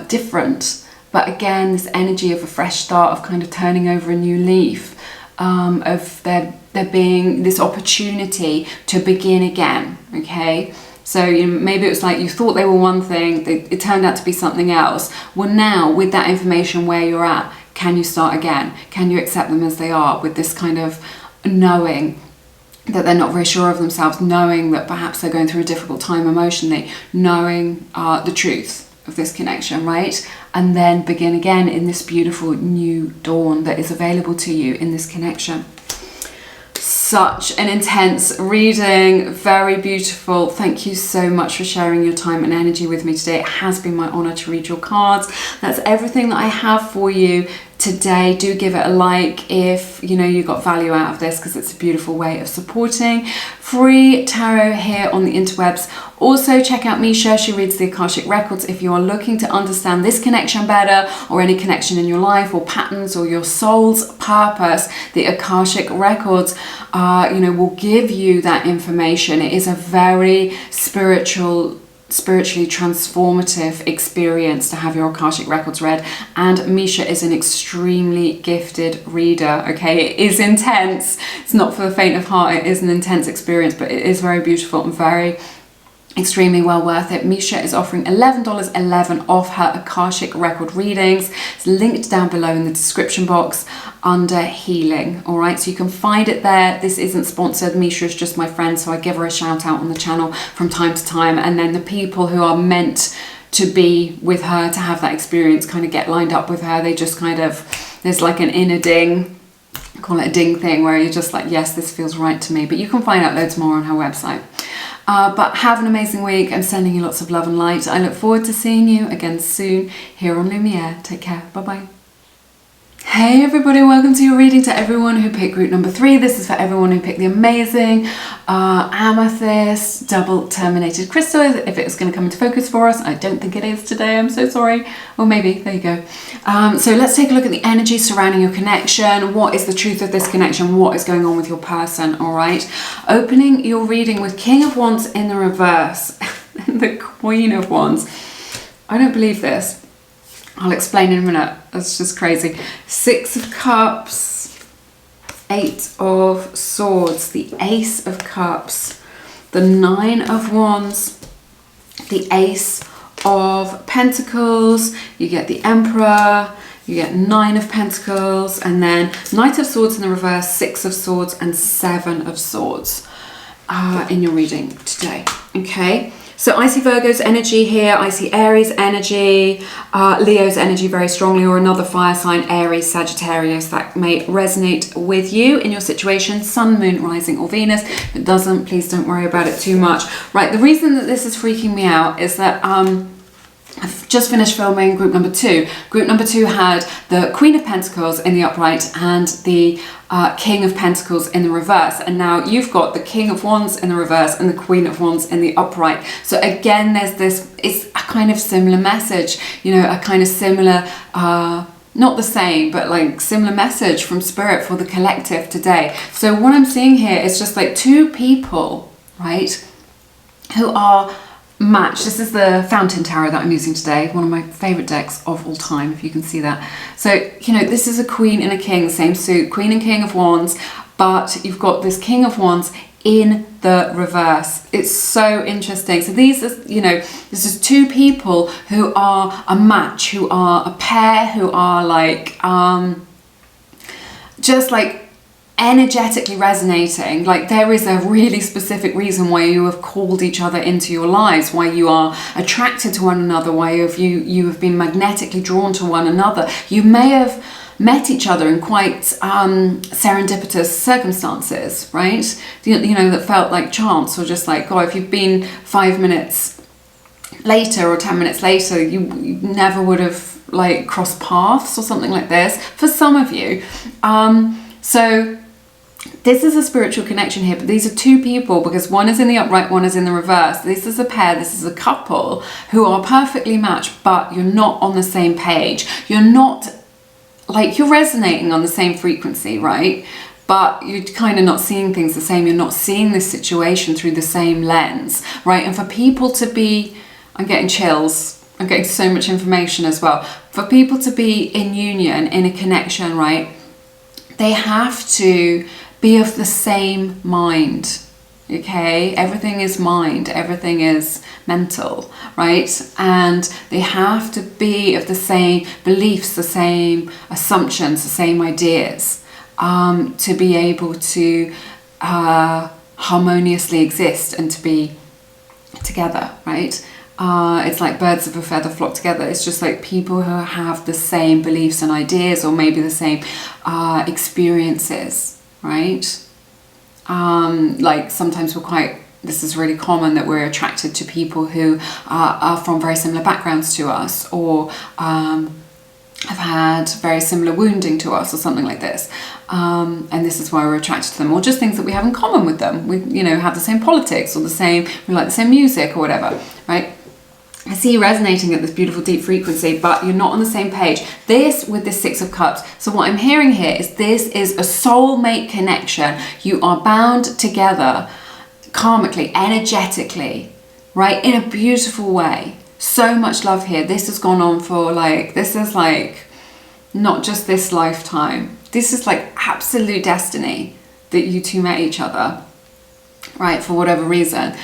different. But again, this energy of a fresh start, of kind of turning over a new leaf, of there being this opportunity to begin again. Okay, so maybe it was like you thought they were one thing, it turned out to be something else. Well, now with that information where you're at, can you start again? Can you accept them as they are, with this kind of knowing that they're not very sure of themselves, knowing that perhaps they're going through a difficult time emotionally, knowing the truth of this connection, right? And then begin again in this beautiful new dawn that is available to you in this connection. Such an intense reading, very beautiful. Thank you so much for sharing your time and energy with me today. It has been my honor to read your cards. That's everything that I have for you today. Do give it a like if you got value out of this, because it's a beautiful way of supporting free tarot here on the interwebs. Also check out Misha, she reads the Akashic Records if you are looking to understand this connection better, or any connection in your life, or patterns, or your soul's purpose. The Akashic Records will give you that information. It is a very spiritually transformative experience to have your Akashic Records read, and Misha is an extremely gifted reader. Okay, it is intense, it's not for the faint of heart, it is an intense experience, but it is very beautiful and very extremely well worth it. Misha is offering $11.11 off her Akashic Record readings. It's linked down below in the description box under healing. All right, so you can find it there. This isn't sponsored. Misha is just my friend, so I give her a shout out on the channel from time to time, and then the people who are meant to be with her to have that experience kind of get lined up with her. They just kind of, there's like an inner ding, I call it a ding thing, where you're just like, yes, this feels right to me. But you can find out loads more on her website. But have an amazing week. I'm sending you lots of love and light. I look forward to seeing you again soon here on Lumiere. Take care. Bye-bye. Hey everybody, welcome to your reading. To everyone who picked group number 3, this is for everyone who picked the amazing amethyst double terminated crystal. If it's going to come into focus for us, I don't think it is today, I'm so sorry. Or maybe, there you go. So let's take a look at the energy surrounding your connection. What is the truth of this connection? What is going on with your person? All right. Opening your reading with King of Wands in the reverse and the Queen of Wands. I don't believe this. I'll explain in a minute. That's just crazy. 6 of Cups, 8 of Swords, the Ace of Cups, the 9 of Wands, the Ace of Pentacles, you get the Emperor, you get 9 of Pentacles, and then Knight of Swords in the reverse, 6 of Swords, and 7 of Swords in your reading today. Okay. So I see Virgo's energy here, I see Aries energy, Leo's energy very strongly, or another fire sign, Aries, Sagittarius, that may resonate with you in your situation, Sun, Moon, Rising, or Venus. If it doesn't, please don't worry about it too much. Right, the reason that this is freaking me out is that I've just finished filming group number 2. Group number 2 had the Queen of Pentacles in the upright and the King of Pentacles in the reverse. And now you've got the King of Wands in the reverse and the Queen of Wands in the upright. So again, there's this, it's a kind of similar message, you know, a kind of similar, not the same, but like similar message from Spirit for the collective today. So what I'm seeing here is just like 2 people, right, who are match. This is the Fountain Tarot that I'm using today, one of my favorite decks of all time, if you can see that. So, you know, this is a Queen and a King, same suit, Queen and King of Wands, but you've got this King of Wands in the reverse. It's so interesting. So these are, you know, this is 2 people who are a match, who are a pair, who are like, just like energetically resonating. Like there is a really specific reason why you have called each other into your lives, why you are attracted to one another, why you have been magnetically drawn to one another. You may have met each other in quite serendipitous circumstances, right? You know, that felt like chance, or just like, oh, if you've been 5 minutes later or 10 minutes later, you never would have like crossed paths or something like this for some of you. So this is a spiritual connection here, but these are 2 people, because one is in the upright, one is in the reverse. This is a pair, this is a couple who are perfectly matched, but you're not on the same page. You're not, like, you're resonating on the same frequency, right? But you're kind of not seeing things the same. You're not seeing this situation through the same lens, right? And for people to be, I'm getting chills, I'm getting so much information as well. For people to be in union, in a connection, right, they have to be of the same mind, okay? Everything is mind, everything is mental, right? And they have to be of the same beliefs, the same assumptions, the same ideas, to be able to harmoniously exist and to be together, right? It's like birds of a feather flock together. It's just like people who have the same beliefs and ideas, or maybe the same experiences, right? Like sometimes this is really common, that we're attracted to people who are from very similar backgrounds to us, or have had very similar wounding to us, or something like this. And this is why we're attracted to them, or just things that we have in common with them. We, you know, have the same politics, or we like the same music or whatever, right? I see you resonating at this beautiful deep frequency, but you're not on the same page. This with this 6 of Cups. So what I'm hearing here is this is a soulmate connection. You are bound together karmically, energetically, right? In a beautiful way. So much love here. This has gone on for like, this is like not just this lifetime. This is like absolute destiny that you 2 met each other, right? For whatever reason.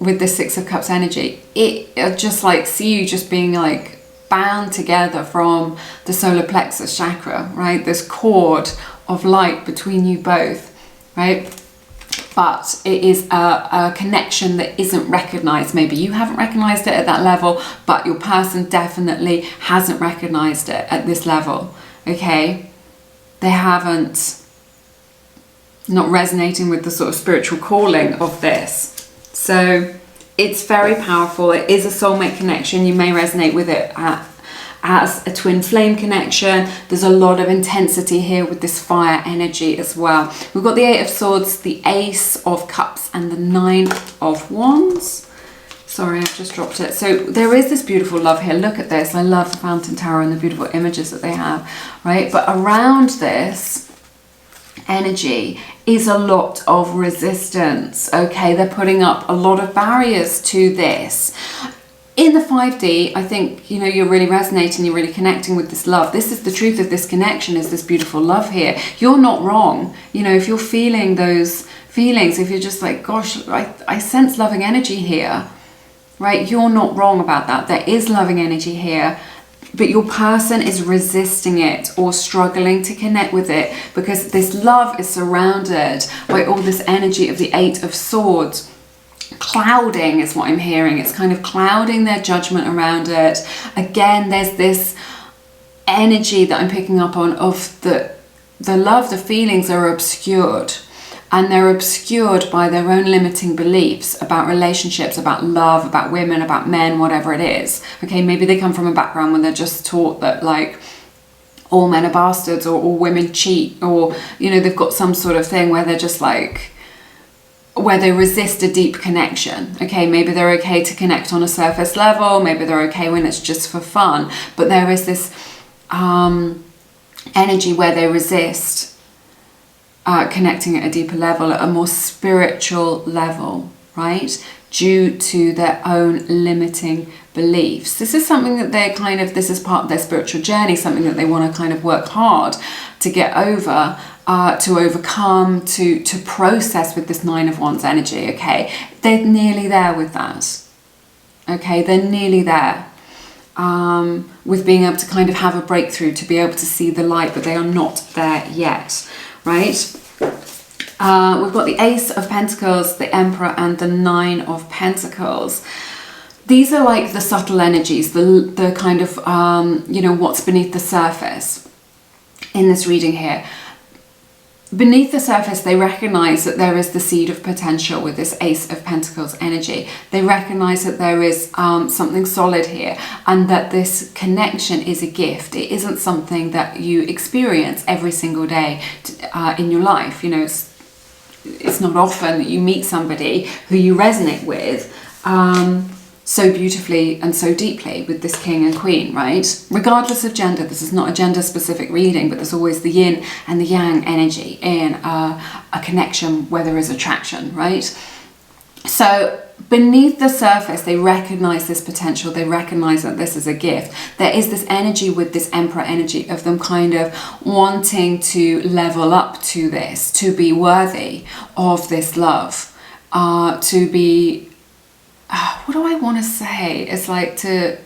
With this 6 of Cups energy, I just like see you just being like bound together from the solar plexus chakra, right? This cord of light between you both, right? But it is a connection that isn't recognized. Maybe you haven't recognized it at that level, but your person definitely hasn't recognized it at this level, okay? They haven't, not resonating with the sort of spiritual calling of this. So it's very powerful. It is a soulmate connection. You may resonate with it as a twin flame connection. There's a lot of intensity here with this fire energy as well. We've got the 8 of Swords, the Ace of Cups, and the 9 of Wands. Sorry, I've just dropped it. So there is this beautiful love here. Look at this. I love the Fountain Tower and the beautiful images that they have, right? But around this energy is a lot of resistance, okay? They're putting up a lot of barriers to this. In the 5D, I think, you know, you're really resonating, you're really connecting with this love. This is the truth of this connection, is this beautiful love here. You're not wrong. You know, if you're feeling those feelings, if you're just like, gosh, I sense loving energy here, right? You're not wrong about that. There is loving energy here, but your person is resisting it or struggling to connect with it because this love is surrounded by all this energy of the 8 of Swords. Clouding is what I'm hearing. It's kind of clouding their judgment around it. Again, there's this energy that I'm picking up on of the love, the feelings are obscured. And they're obscured by their own limiting beliefs about relationships, about love, about women, about men, whatever it is. Okay, maybe they come from a background where they're just taught that like all men are bastards or all women cheat, or, you know, they've got some sort of thing where they're just like, where they resist a deep connection. Okay, maybe they're okay to connect on a surface level, maybe they're okay when it's just for fun, but there is this energy where they resist connecting at a deeper level, at a more spiritual level, right? Due to their own limiting beliefs. This is something that they're kind of, this is part of their spiritual journey, something that they want to kind of work hard to get over, to overcome, to process with this 9 of Wands energy, okay? They're nearly there with that, okay? They're nearly there with being able to kind of have a breakthrough, to be able to see the light, but they are not there yet, right? We've got the Ace of Pentacles, the Emperor, and the 9 of Pentacles. These are like the subtle energies, the kind of, you know, what's beneath the surface in this reading here. Beneath the surface, they recognize that there is the seed of potential with this Ace of Pentacles energy. They recognize that there is something solid here, and that this connection is a gift. It isn't something that you experience every single day in your life. You know, it's not often that you meet somebody who you resonate with so beautifully and so deeply with this King and Queen, right? Regardless of gender, this is not a gender specific reading, but there's always the yin and the yang energy in a connection where there is attraction, right? So beneath the surface, they recognize this potential. They recognize that this is a gift. There is this energy with this Emperor energy of them kind of wanting to level up to this, to be worthy of this love, to be, what do I want to say? It's like to,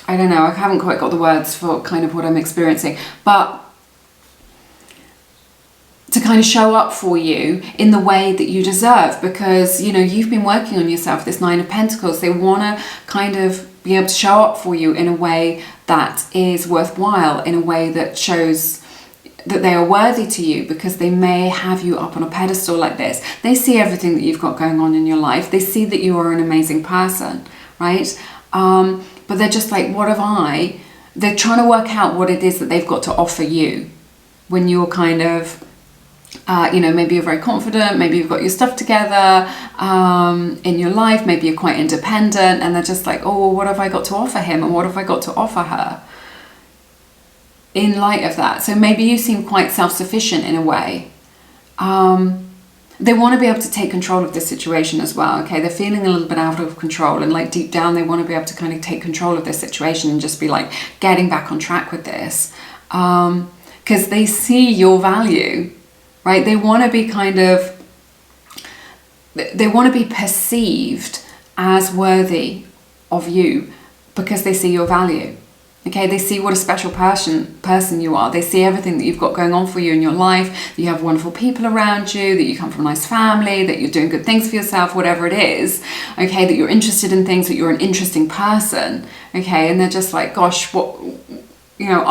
I don't know, I haven't quite got the words for kind of what I'm experiencing, but to kind of show up for you in the way that you deserve, because, you know, you've been working on yourself, this 9 of Pentacles. They want to kind of be able to show up for you in a way that is worthwhile, in a way that shows that they are worthy to you, because they may have you up on a pedestal like this. They see everything that you've got going on in your life. They see that you are an amazing person, right? But they're just like, what have I? They're trying to work out what it is that they've got to offer you when you're kind of, you know, maybe you're very confident, maybe you've got your stuff together in your life, maybe you're quite independent, and they're just like, oh, well, what have I got to offer him, and what have I got to offer her in light of that? So maybe you seem quite self-sufficient in a way. They want to be able to take control of this situation as well, okay? They're feeling a little bit out of control, and like deep down they want to be able to kind of take control of this situation and just be like getting back on track with this, because they see your value, right? They want to be kind of, they want to be perceived as worthy of you because they see your value. Okay, they see what a special person you are. They see everything that you've got going on for you in your life, that you have wonderful people around you, that you come from a nice family, that you're doing good things for yourself, whatever it is, okay, that you're interested in things, that you're an interesting person, okay, and they're just like, gosh, what, you know,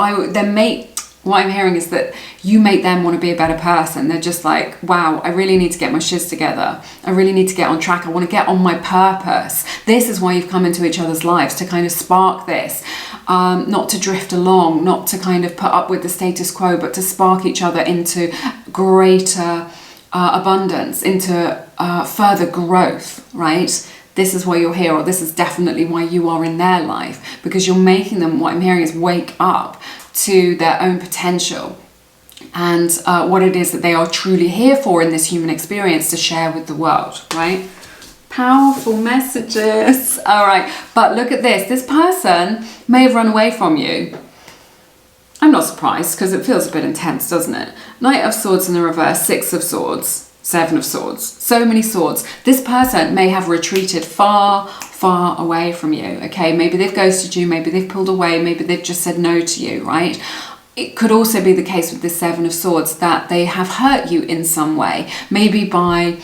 what I'm hearing is that you make them want to be a better person. They're just like, wow, I really need to get my shiz together. I really need to get on track. I want to get on my purpose. This is why you've come into each other's lives, to kind of spark this, not to drift along, not to kind of put up with the status quo, but to spark each other into greater abundance, into further growth, right? This is why you're here, or this is definitely why you are in their life, because you're making them, what I'm hearing is, wake up to their own potential and what it is that they are truly here for in this human experience to share with the world, right? Powerful messages. All right, but look at this. This person may have run away from you. I'm not surprised, because it feels a bit intense, doesn't it? Knight of Swords in the reverse, Six of Swords, Seven of Swords. So many swords. This person may have retreated far, far away from you, okay? Maybe they've ghosted you, maybe they've pulled away, maybe they've just said no to you, right? It could also be the case with the Seven of Swords that they have hurt you in some way, maybe by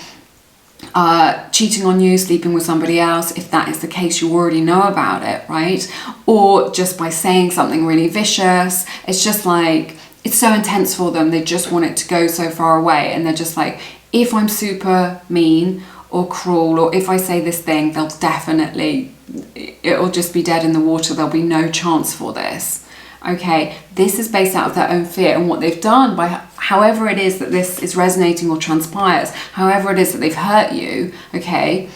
cheating on you, sleeping with somebody else. If that is the case, you already know about it, right? Or just by saying something really vicious. It's just like, it's so intense for them, they just want it to go so far away, and they're just like, if I'm super mean or cruel, or if I say this thing, they'll definitely, it'll just be dead in the water. There'll be no chance for this. Okay, this is based out of their own fear, and what they've done by however it is that this is resonating or transpires, however it is that they've hurt you, okay,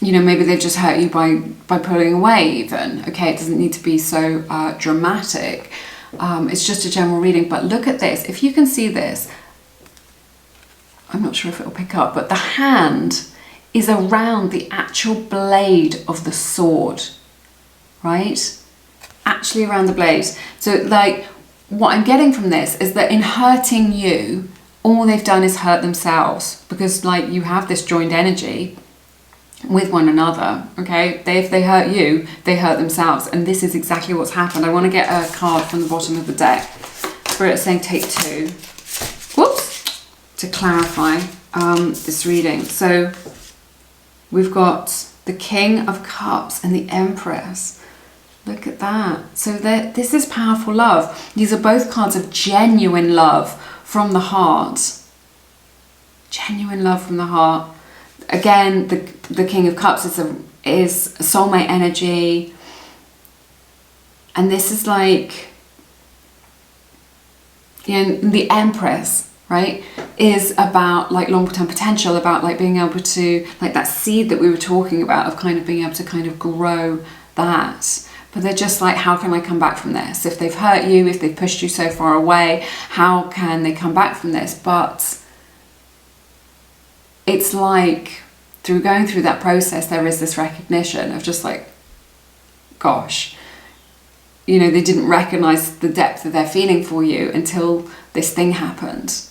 you know, maybe they've just hurt you by pulling away even, okay, it doesn't need to be so dramatic. It's just a general reading, but look at this. If you can see this, I'm not sure if it'll pick up, but the hand is around the actual blade of the sword, right? Actually around the blade. So like, what I'm getting from this is that in hurting you, all they've done is hurt themselves, because like, you have this joined energy with one another, okay? If they hurt you, they hurt themselves, and this is exactly what's happened. I want to get a card from the bottom of the deck. Spirit's saying take two. Whoops! To clarify this reading. So we've got the King of Cups and the Empress. Look at that. So this is powerful love. These are both cards of genuine love from the heart. Genuine love from the heart. Again, the King of Cups is a soulmate energy, and this is like, you know, the Empress, right, is about like long-term potential, about like being able to, like that seed that we were talking about, of kind of being able to kind of grow that. But they're just like, how can I come back from this? If they've hurt you, if they've pushed you so far away, how can they come back from this? But it's like, through going through that process, there is this recognition of just like, gosh, you know, they didn't recognize the depth of their feeling for you until this thing happened.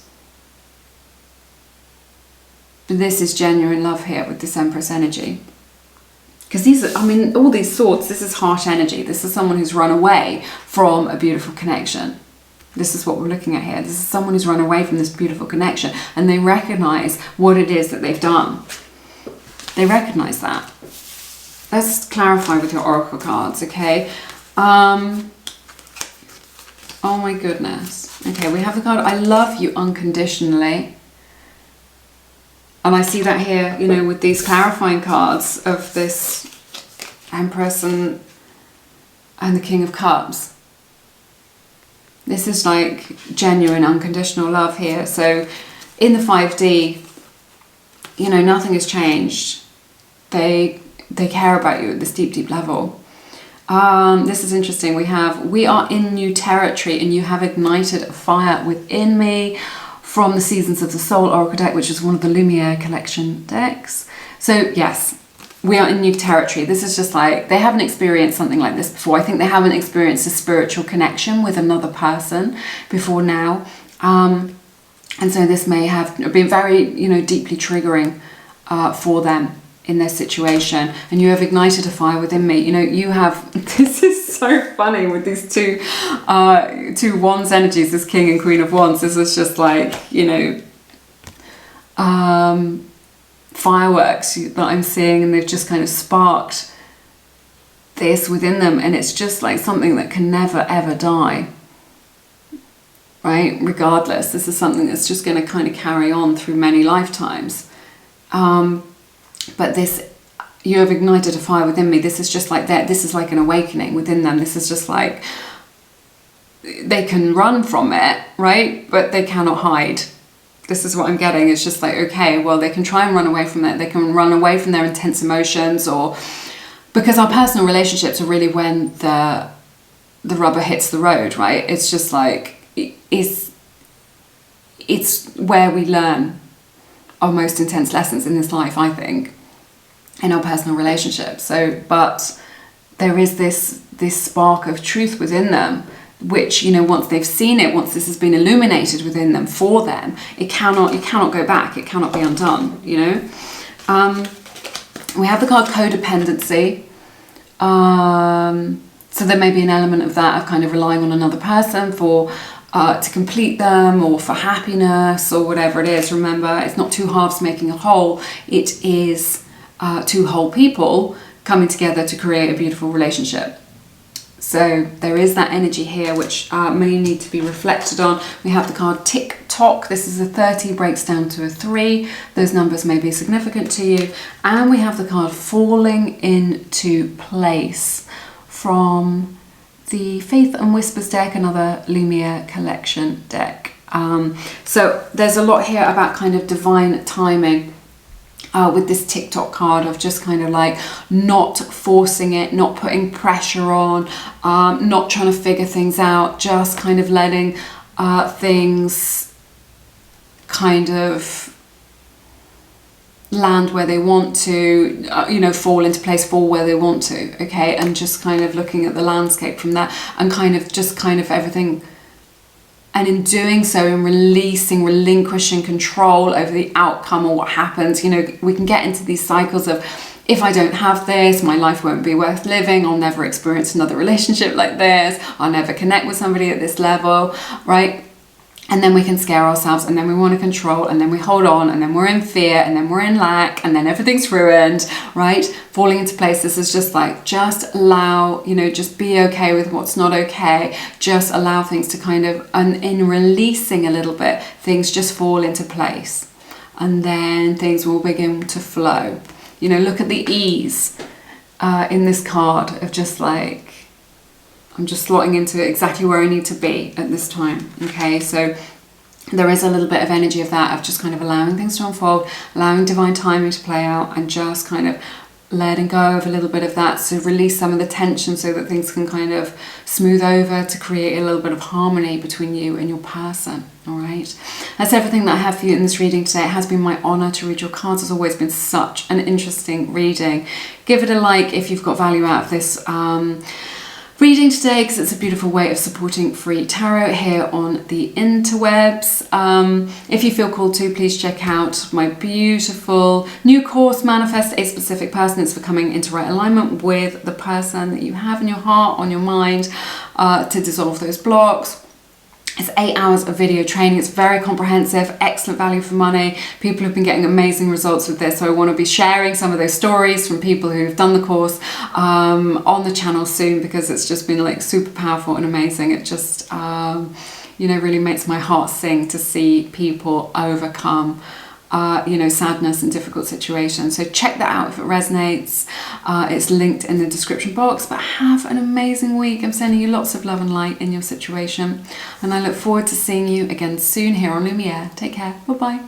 But this is genuine love here with this Empress energy. Because these are, I mean, all these swords, this is harsh energy. This is someone who's run away from a beautiful connection. This is what we're looking at here. This is someone who's run away from this beautiful connection, and they recognize what it is that they've done. They recognize that. Let's clarify with your oracle cards, okay? Oh my goodness. Okay, we have the card, I love you unconditionally. And I see that here, you know, with these clarifying cards of this Empress and the King of Cups. This is like genuine unconditional love here. So in the 5D, you know, nothing has changed. They care about you at this deep, deep level. This is interesting. We are in new territory, and you have ignited a fire within me, from the Seasons of the Soul Oracle deck, which is one of the Lumiere collection decks. So yes, we are in new territory. This is just like, they haven't experienced something like this before. I think they haven't experienced a spiritual connection with another person before now. And so this may have been very, you know, deeply triggering for them in their situation. And you have ignited a fire within me. You know, you have, this is so funny with these two wands energies, this King and Queen of Wands. This is just like, you know, fireworks that I'm seeing, and they've just kind of sparked this within them, and it's just like something that can never ever die, right? Regardless, this is something that's just going to kind of carry on through many lifetimes. But this, you have ignited a fire within me. This is just like that. This is like an awakening within them. This is just like, they can run from it, right? But they cannot hide. This is what I'm getting. It's just like, okay, well, they can try and run away from it. They can run away from their intense emotions, or because our personal relationships are really when the rubber hits the road, right? It's just like, it's where we learn our most intense lessons in this life, I think, in our personal relationships. So, but there is this spark of truth within them, which, you know, once they've seen it, once this has been illuminated within them for them, it cannot go back. It cannot be undone, you know. We have the card codependency. So there may be an element of that, of kind of relying on another person for to complete them, or for happiness, or whatever it is. Remember, it's not two halves making a whole. It is two whole people coming together to create a beautiful relationship. So there is that energy here, which may need to be reflected on. We have the card tick-tock. This is a 30, breaks down to a 3. Those numbers may be significant to you. And we have the card falling into place from the Faith and Whispers deck, another Lumiere collection deck. So there's a lot here about kind of divine timing. With this tick-tock card, of just kind of like not forcing it, not putting pressure on, not trying to figure things out, just kind of letting things kind of land where they want to, you know, fall into place, fall where they want to, okay? And just kind of looking at the landscape from that, and kind of just kind of everything. And in doing so, in releasing, relinquishing control over the outcome or what happens, you know, we can get into these cycles of, if I don't have this, my life won't be worth living. I'll never experience another relationship like this. I'll never connect with somebody at this level, right? And then we can scare ourselves, and then we want to control, and then we hold on, and then we're in fear, and then we're in lack, and then everything's ruined, right? Falling into place. This is just like, just allow, you know, just be okay with what's not okay. Just allow things to kind of, and in releasing a little bit, things just fall into place, and then things will begin to flow. You know, look at the ease in this card of just like, I'm just slotting into exactly where I need to be at this time, okay? So there is a little bit of energy of that, of just kind of allowing things to unfold, allowing divine timing to play out, and just kind of letting go of a little bit of that, so release some of the tension so that things can kind of smooth over, to create a little bit of harmony between you and your person, all right? That's everything that I have for you in this reading today. It has been my honor to read your cards. It's always been such an interesting reading. Give it a like if you've got value out of this reading today, because it's a beautiful way of supporting free tarot here on the interwebs. If you feel called to, please check out my beautiful new course, Manifest a Specific Person. It's for coming into right alignment with the person that you have in your heart, on your mind, to dissolve those blocks. It's 8 hours of video training. It's very comprehensive, excellent value for money. People have been getting amazing results with this, so I want to be sharing some of those stories from people who've done the course on the channel soon, because it's just been like super powerful and amazing. It just, you know, really makes my heart sing to see people overcome you know, sadness and difficult situations. So check that out if it resonates. It's linked in the description box. But have an amazing week. I'm sending you lots of love and light in your situation, and I look forward to seeing you again soon here on Lumiere. Take care. Bye bye.